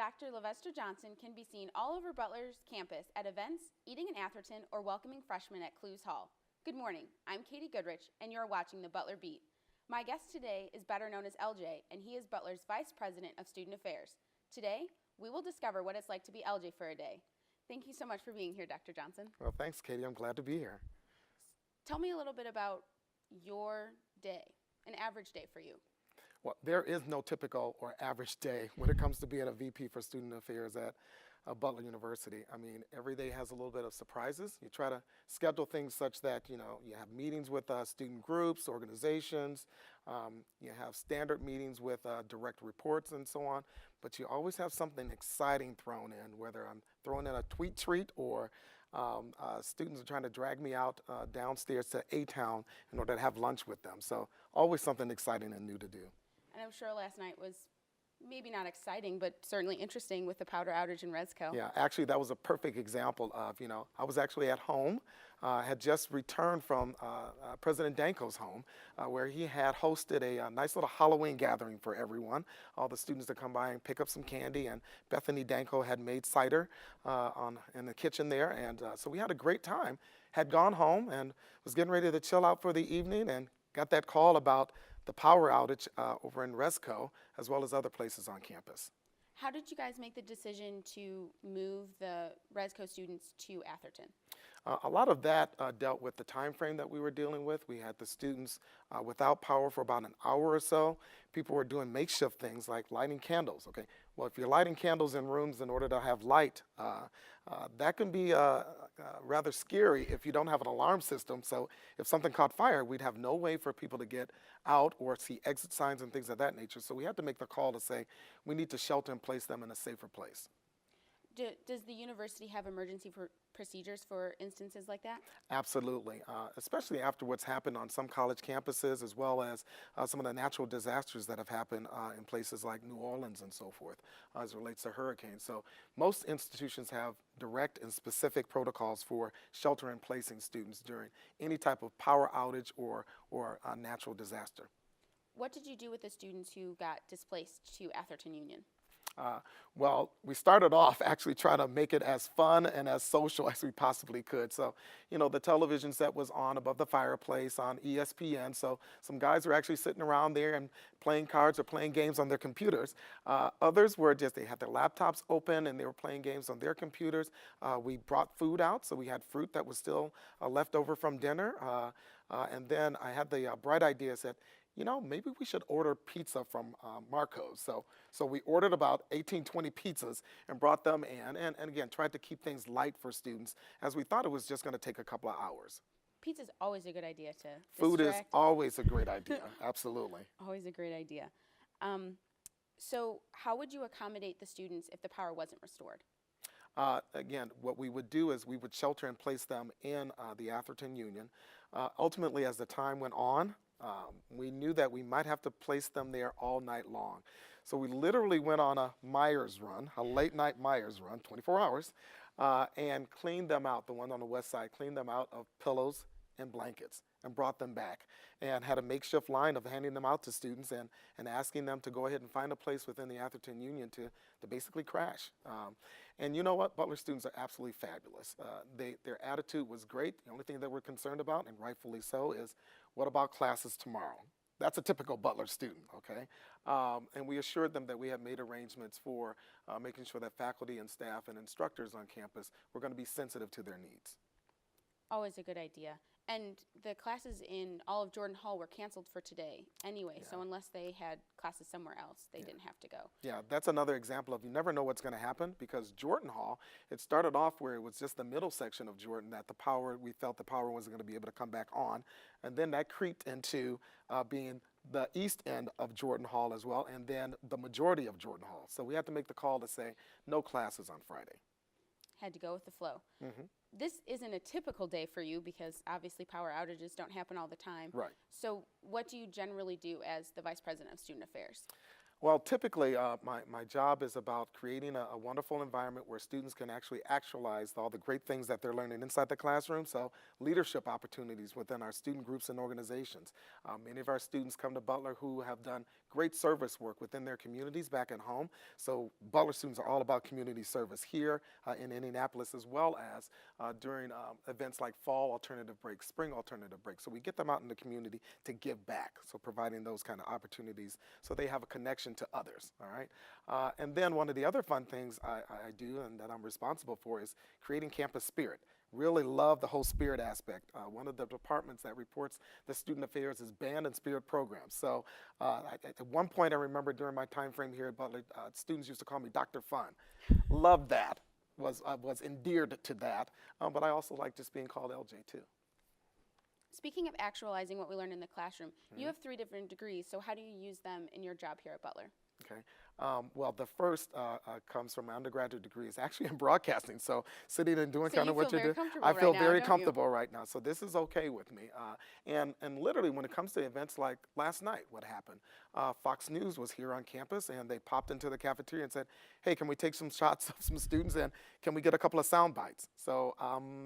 Dr. Levester Johnson can be seen all over Butler's campus at events, eating in Atherton, or welcoming freshmen at Clues Hall. Good morning, I'm Katie Goodrich, and you're watching the Butler Beat. My guest today is better known as LJ, and he is Butler's Vice President of Student Affairs. Today, we will discover what it's like to be LJ for a day. Thank you so much for being here, Dr. Johnson. Well, thanks, Katie. I'm glad to be here. Tell me a little bit about your day, an average day for you. Well, there is no typical or average day when it comes to being a VP for Student Affairs at Butler University. I mean, every day has a little bit of surprises. You try to schedule things such that, you have meetings with student groups, organizations, you have standard meetings with direct reports and so on, but you always have something exciting thrown in, whether I'm throwing in a tweet treat or students are trying to drag me out downstairs to A-Town in order to have lunch with them. So always something exciting and new to do. And I'm sure last night was maybe not exciting, but certainly interesting with the power outage in Resco. Yeah, actually that was a perfect example of, I was actually at home, had just returned from President Danko's home, where he had hosted a nice little Halloween gathering for everyone, all the students to come by and pick up some candy, and Bethany Danko had made cider in the kitchen there, and so we had a great time. Had gone home and was getting ready to chill out for the evening and got that call about the power outage over in Resco, as well as other places on campus. How did you guys make the decision to move the Resco students to Atherton? A lot of that dealt with the time frame that we were dealing with. We had the students without power for about an hour or so. People were doing makeshift things like lighting candles. Okay, well, if you're lighting candles in rooms in order to have light, that can be rather scary if you don't have an alarm system. So if something caught fire, we'd have no way for people to get out or see exit signs and things of that nature. So we had to make the call to say we need to shelter and place them in a safer place. Does the university have emergency procedures for instances like that? Absolutely, especially after what's happened on some college campuses, as well as some of the natural disasters that have happened in places like New Orleans and so forth, as it relates to hurricanes. So most institutions have direct and specific protocols for shelter and placing students during any type of power outage or natural disaster. What did you do with the students who got displaced to Atherton Union? Well, we started off actually trying to make it as fun and as social as we possibly could. So, the television set was on above the fireplace on ESPN. So some guys were actually sitting around there and playing cards or playing games on their computers. Others were they had their laptops open and they were playing games on their computers. We brought food out, so we had fruit that was still left over from dinner. And then I had the bright idea that, maybe we should order pizza from Marco's. So we ordered about 20 pizzas and brought them in, and again, tried to keep things light for students, as we thought it was just going to take a couple of hours. Pizza's always a good idea to Food distract. is always a great idea, absolutely. Always a great idea. So how would you accommodate the students if the power wasn't restored? Again, what we would do is we would shelter and place them in the Atherton Union. Ultimately, as the time went on, we knew that we might have to place them there all night long. So we literally went on a Myers run, a late night Myers run, 24 hours, and cleaned them out, the one on the west side, cleaned them out of pillows and blankets and brought them back, and had a makeshift line of handing them out to students and asking them to go ahead and find a place within the Atherton Union to basically crash. And you know what? Butler students are absolutely fabulous. Their attitude was great. The only thing that we're concerned about, and rightfully so, is what about classes tomorrow? That's a typical Butler student, okay? And we assured them that we had made arrangements for making sure that faculty and staff and instructors on campus were going to be sensitive to their needs. Always a good idea. And the classes in all of Jordan Hall were canceled for today anyway, so unless they had classes somewhere else, they didn't have to go. Yeah, that's another example of you never know what's going to happen, because Jordan Hall, it started off where it was just the middle section of Jordan that we felt the power wasn't going to be able to come back on, and then that creeped into being the east end of Jordan Hall as well, and then the majority of Jordan Hall. So we had to make the call to say no classes on Friday. Had to go with the flow. Mm-hmm. This isn't a typical day for you because obviously power outages don't happen all the time. Right. So what do you generally do as the Vice President of Student Affairs? Well, typically, my job is about creating a wonderful environment where students can actually actualize all the great things that they're learning inside the classroom. So, leadership opportunities within our student groups and organizations. Many of our students come to Butler who have done great service work within their communities back at home. So, Butler students are all about community service here in Indianapolis, as well as during events like fall alternative break, spring alternative break. So, we get them out in the community to give back. So, providing those kind of opportunities so they have a connection to others, all right? And then one of the other fun things I do and that I'm responsible for is creating campus spirit. Really love the whole spirit aspect. One of the departments that reports the student affairs is band and spirit programs. So at one point I remember during my time frame here at Butler, students used to call me Dr. Fun. Loved that, was endeared to that, but I also like just being called LJ too. Speaking of actualizing what we learned in the classroom, you have 3 different degrees, so how do you use them in your job here at Butler? Okay. Well, the first comes from my undergraduate degree. It's actually in broadcasting. So sitting and doing So kind you of what feel you very do, comfortable I right feel now, very don't you? comfortable right now. So this is okay with me. And literally, when it comes to events like last night, what happened? Fox News was here on campus, and they popped into the cafeteria and said, "Hey, can we take some shots of some students, and can we get a couple of sound bites?" So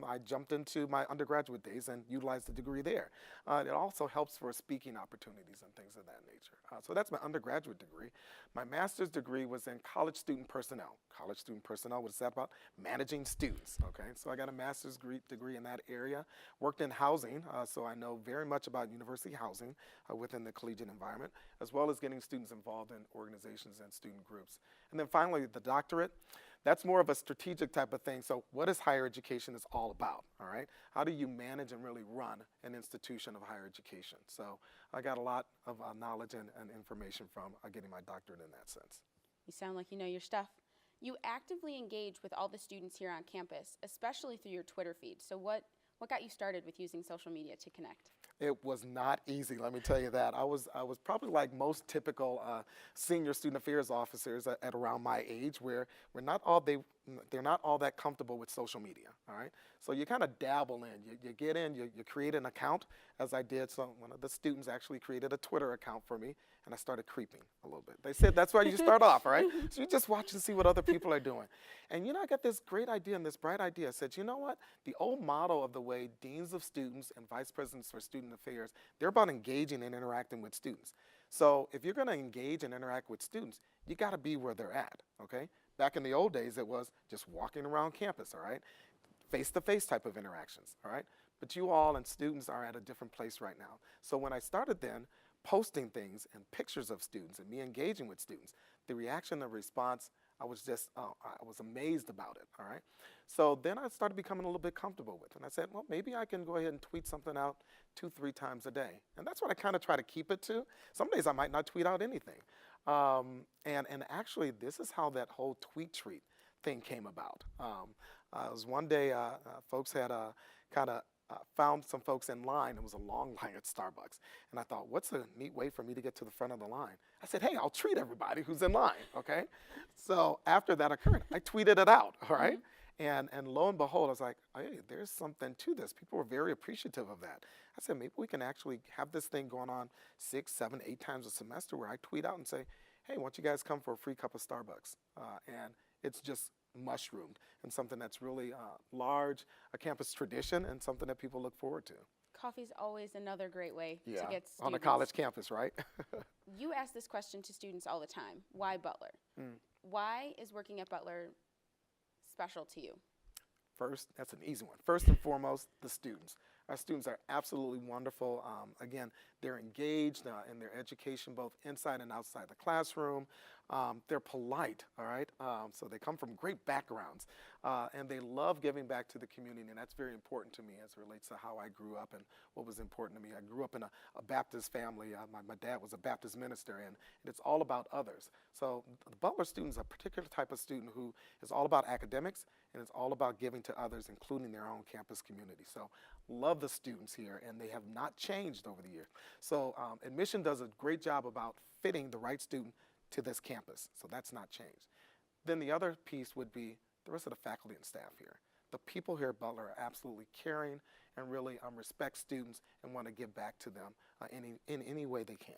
I jumped into my undergraduate days and utilized the degree there. It also helps for speaking opportunities and things of that nature. So that's my undergraduate degree. My master's degree was in college student personnel. College student personnel, what is that about? Managing students, okay? So I got a master's degree in that area. Worked in housing, so I know very much about university housing within the collegiate environment, as well as getting students involved in organizations and student groups. And then finally, the doctorate. That's more of a strategic type of thing. So what is higher education is all about, all right? How do you manage and really run an institution of higher education? So I got a lot of knowledge and information from getting my doctorate in that sense. You sound like you know your stuff. You actively engage with all the students here on campus, especially through your Twitter feed. So what got you started with using social media to connect? It was not easy, let me tell you that. I was probably like most typical senior student affairs officers at around my age, where they're not all that comfortable with social media. All right, so you kind of dabble in. You get in, you create an account, as I did. So one of the students actually created a Twitter account for me, and I started creeping a little bit. They said that's where you start off, right? So you just watch and see what other people are doing. And I got this great idea and this bright idea. I said, you know what? The old model of the way deans of students and vice presidents for student affairs, they're about engaging and interacting with students. So if you're going to engage and interact with students, you got to be where they're at, okay? Back in the old days, it was just walking around campus, all right? Face-to-face type of interactions, all right? But you all and students are at a different place right now. So when I started then posting things and pictures of students and me engaging with students, the reaction and response, I was amazed about it, all right? So then I started becoming a little bit comfortable with it. And I said, well, maybe I can go ahead and tweet something out 2-3 times a day. And that's what I kind of try to keep it to. Some days I might not tweet out anything. And actually, this is how that whole tweet treat thing came about. It was one day, folks had kind of found some folks in line. It was a long line at Starbucks. And I thought, what's a neat way for me to get to the front of the line? I said, hey, I'll treat everybody who's in line, okay? So after that occurred, I tweeted it out, all right? And lo and behold, I was like, hey, there's something to this. People were very appreciative of that. I said, maybe we can actually have this thing going on 6, 7, 8 times a semester where I tweet out and say, hey, why don't you guys come for a free cup of Starbucks? And it's just mushroomed and something that's really large, a campus tradition, and something that people look forward to. Coffee's always another great way to get students. On a college campus, right? You ask this question to students all the time. Why Butler? Why is working at Butler special to you? First, that's an easy one. First and foremost, the students. Our students are absolutely wonderful. Again, they're engaged in their education, both inside and outside the classroom. They're polite, all right? So they come from great backgrounds, and they love giving back to the community, and that's very important to me as it relates to how I grew up and what was important to me. I grew up in a Baptist family. My dad was a Baptist minister, and it's all about others. So the Butler student is a particular type of student who is all about academics, and it's all about giving to others, including their own campus community. So love the students here, and they have not changed over the years. So admission does a great job about fitting the right student to this campus, so that's not changed. Then the other piece would be the rest of the faculty and staff here. The people here at Butler are absolutely caring and really respect students and want to give back to them in any way they can.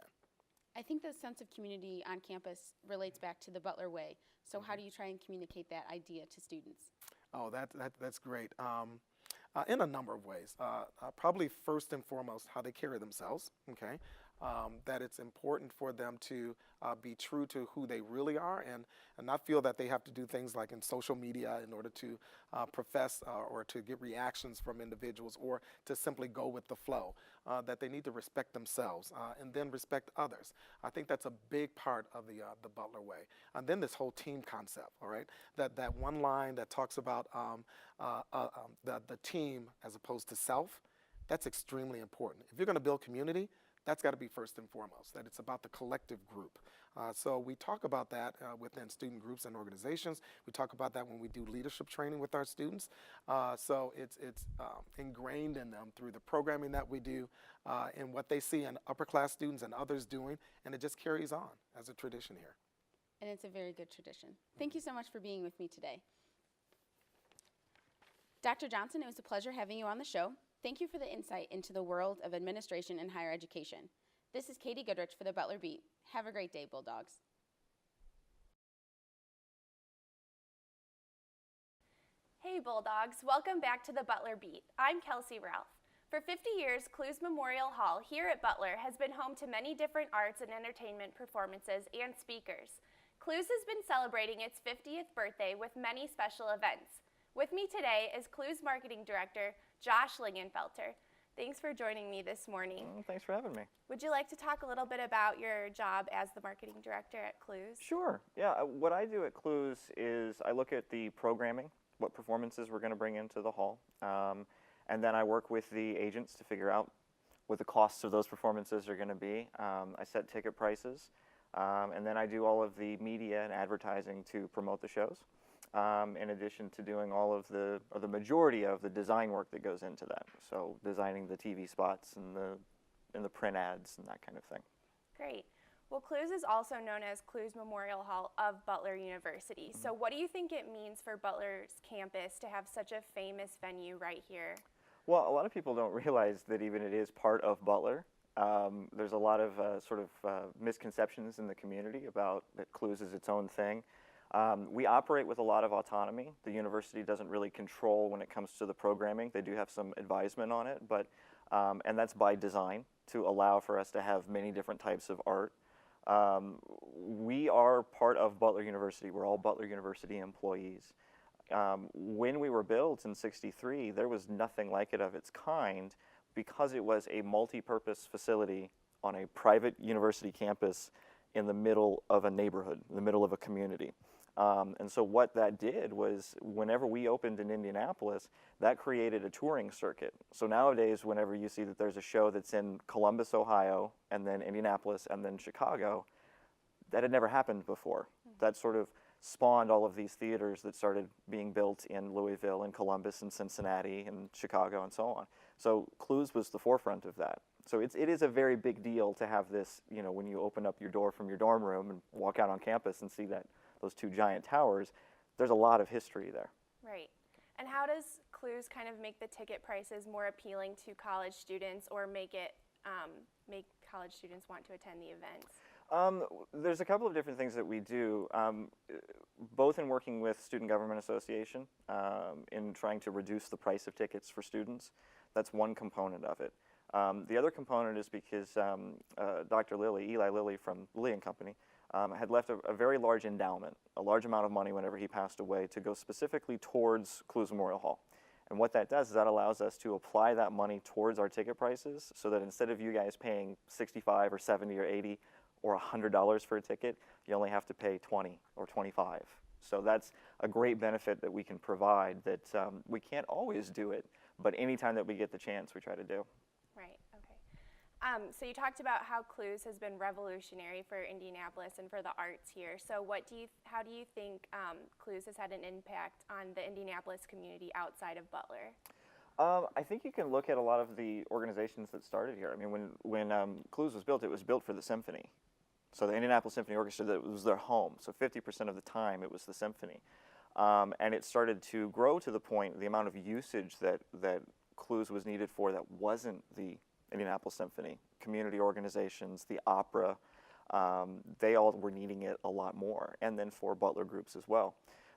I think the sense of community on campus relates back to the Butler way. So how do you try and communicate that idea to students? Oh, that's great. In a number of ways. Probably first and foremost, how they carry themselves, okay? That it's important for them to be true to who they really are and not feel that they have to do things like in social media in order to profess or to get reactions from individuals or to simply go with the flow. That they need to respect themselves and then respect others. I think that's a big part of the Butler way. And then this whole team concept, all right? That one line that talks about the team as opposed to self, that's extremely important. If you're going to build community, that's got to be first and foremost, that it's about the collective group. So we talk about that within student groups and organizations. We talk about that when we do leadership training with our students. So it's ingrained in them through the programming that we do and what they see in upper class students and others doing, and it just carries on as a tradition here. And it's a very good tradition. Thank you so much for being with me today. Dr. Johnson, it was a pleasure having you on the show. Thank you for the insight into the world of administration and higher education. This is Katie Goodrich for the Butler Beat. Have a great day, Bulldogs. Hey Bulldogs, welcome back to the Butler Beat. I'm Kelsey Ralph. For 50 years, Clues Memorial Hall here at Butler has been home to many different arts and entertainment performances and speakers. Clues has been celebrating its 50th birthday with many special events. With me today is Clues Marketing Director, Josh Lingenfelter. Thanks for joining me this morning. Thanks for having me. Would you like to talk a little bit about your job as the marketing director at Clues? Sure. Yeah, what I do at Clues is I look at the programming, what performances we're going to bring into the hall, and then I work with the agents to figure out what the costs of those performances are going to be. I set ticket prices, and then I do all of the media and advertising to promote the shows. In addition to doing all of the majority of the design work that goes into that. So designing the TV spots and the print ads and that kind of thing. Great. Well, Clues is also known as Clues Memorial Hall of Butler University. So what do you think it means for Butler's campus to have such a famous venue right here? Well, a lot of people don't realize that even it is part of Butler. There's a lot of misconceptions in the community about that Clues is its own thing. We operate with a lot of autonomy. The university doesn't really control when it comes to the programming. They do have some advisement on it, but and that's by design to allow for us to have many different types of art. We are part of Butler University. We're all Butler University employees. When we were built in '63, there was nothing like it of its kind because it was a multi-purpose facility on a private university campus in the middle of a neighborhood, in the middle of a community. And so what that did was whenever we opened in Indianapolis, that created a touring circuit. So nowadays, whenever you see that there's a show that's in Columbus, Ohio, and then Indianapolis, and then Chicago, that had never happened before. That sort of spawned all of these theaters that started being built in Louisville and Columbus and Cincinnati and Chicago and so on. So Clues was the forefront of that. So it is a very big deal to have this, you know, when you open up your door from your dorm room and walk out on campus and see that those two giant towers, there's a lot of history there. Right. And how does Clues kind of make the ticket prices more appealing to college students or make college students want to attend the events? There's a couple of different things that we do, both in working with Student Government Association in trying to reduce the price of tickets for students. That's one component of it. The other component is because Dr. Lilly, Eli Lilly from Lilly and Company, had left a very large endowment, a large amount of money whenever he passed away to go specifically towards Clues Memorial Hall. And what that does is that allows us to apply that money towards our ticket prices so that instead of you guys paying $65 or $70 or $80 or $100 for a ticket, you only have to pay $20 or $25. So that's a great benefit that we can provide that we can't always do it, but anytime that we get the chance, we try to do. Right, okay. So you talked about how Clues has been revolutionary for Indianapolis and for the arts here. So how do you think Clues has had an impact on the Indianapolis community outside of Butler? I think you can look at a lot of the organizations that started here. I mean, when Clues was built, it was built for the symphony. So the Indianapolis Symphony Orchestra, that was their home. So 50% of the time it was the symphony. And it started to grow to the point, the amount of usage that Clues was needed for that wasn't the Indianapolis Symphony, community organizations, the opera, they all were needing it a lot more, and then for Butler groups as well.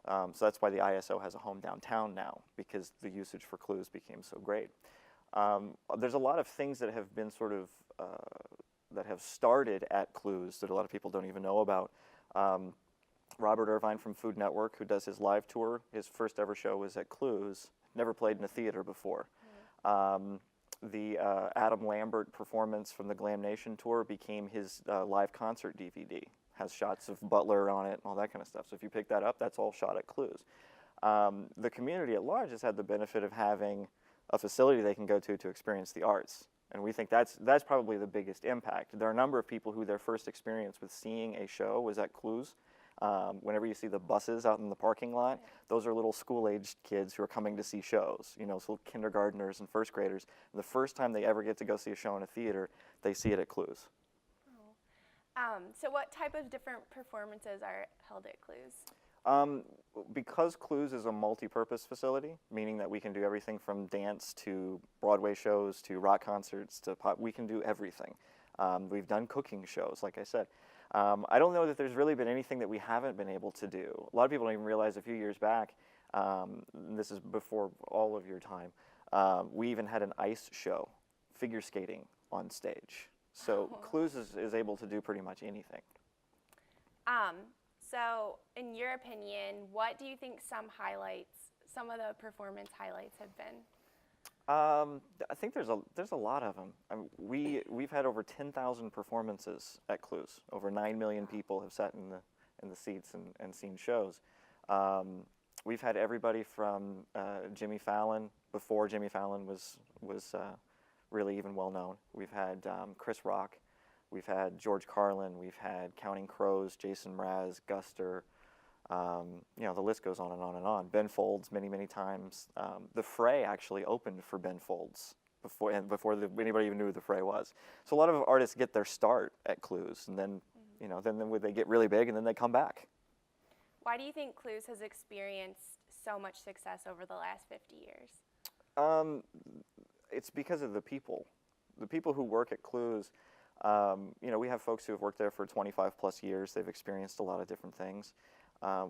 So that's why the ISO has a home downtown now, because the usage for Clues became so great. There's a lot of things that have been sort of, that have started at Clues that a lot of people don't even know about. Robert Irvine from Food Network, who does his live tour, his first ever show was at Clues, never played in a theater before. The Adam Lambert performance from the Glam Nation tour became his live concert DVD. Has shots of Butler on it and all that kind of stuff. So if you pick that up, that's all shot at Clues. The community at large has had the benefit of having a facility they can go to experience the arts. And we think that's probably the biggest impact. There are a number of people who their first experience with seeing a show was at Clues. Whenever you see the buses out in the parking lot, those are little school-aged kids who are coming to see shows, you know, so kindergartners and first graders. And the first time they ever get to go see a show in a theater, they see it at Clues. So what type of different performances are held at Clues? Because Clues is a multi-purpose facility, meaning that we can do everything from dance to Broadway shows to rock concerts to pop, we can do everything. We've done cooking shows, like I said. I don't know that there's really been anything that we haven't been able to do. A lot of people don't even realize a few years back, this is before all of your time, we even had an ice show, figure skating on stage. So Clues is able to do pretty much anything. So in your opinion, what do you think some of the performance highlights have been? I think there's a lot of them. I mean, we've had over 10,000 performances at Clues. Over 9 million people have sat in the seats and seen shows. We've had everybody from Jimmy Fallon, before Jimmy Fallon was really even well known. We've had Chris Rock, we've had George Carlin, we've had Counting Crows, Jason Mraz, Guster. You know, the list goes on and on and on. Ben Folds many times. The Fray actually opened for Ben Folds before anybody even knew who the Fray was. So a lot of artists get their start at Clues, and then you know, then they get really big, and then they come back. Why do you think Clues has experienced so much success over the last 50 years? It's because of the people. The people who work at Clues. You know, we have folks who have worked there for 25 plus years. They've experienced a lot of different things.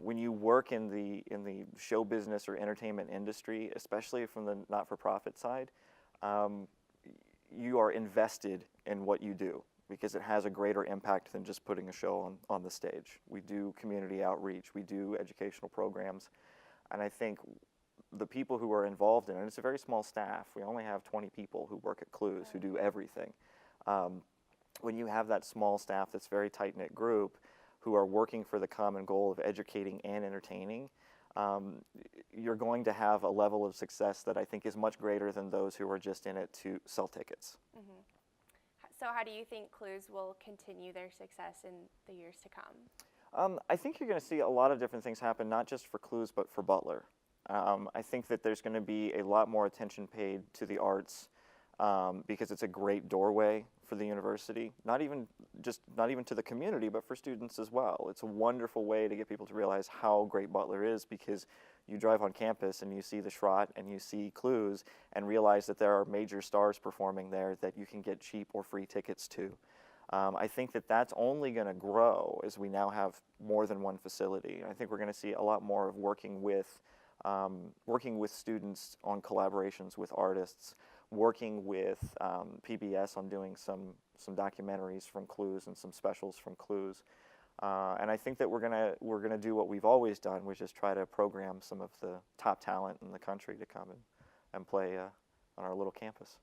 When you work in the show business or entertainment industry, especially from the not-for-profit side, you are invested in what you do because it has a greater impact than just putting a show on the stage. We do community outreach, we do educational programs, and I think the people who are involved in it, and it's a very small staff. We only have 20 people who work at Clues who do everything. When you have that small staff, that's very tight-knit group, who are working for the common goal of educating and entertaining, you're going to have a level of success that I think is much greater than those who are just in it to sell tickets. Mm-hmm. So how do you think Clues will continue their success in the years to come? I think you're going to see a lot of different things happen, not just for Clues, but for Butler. I think that there's going to be a lot more attention paid to the arts because it's a great doorway for the university, not even to the community, but for students as well. It's a wonderful way to get people to realize how great Butler is, because you drive on campus and you see the Schrott and you see Clues and realize that there are major stars performing there that you can get cheap or free tickets to. I think that that's only going to grow as we now have more than one facility. I think we're going to see a lot more of working with students on collaborations with artists, working with PBS on doing some documentaries from Clues and some specials from Clues, and I think that we're gonna do what we've always done, which is try to program some of the top talent in the country to come and play on our little campus.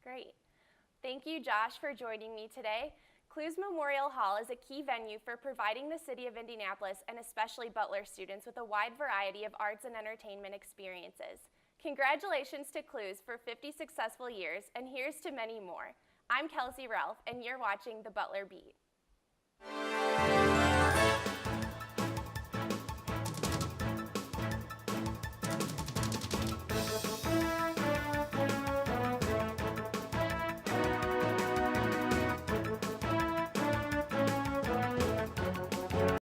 Great. Thank you, Josh, for joining me today. Clues Memorial Hall is a key venue for providing the city of Indianapolis, and especially Butler students, with a wide variety of arts and entertainment experiences. Congratulations to Clues for 50 successful years, and here's to many more. I'm Kelsey Ralph, and you're watching the Butler Beat.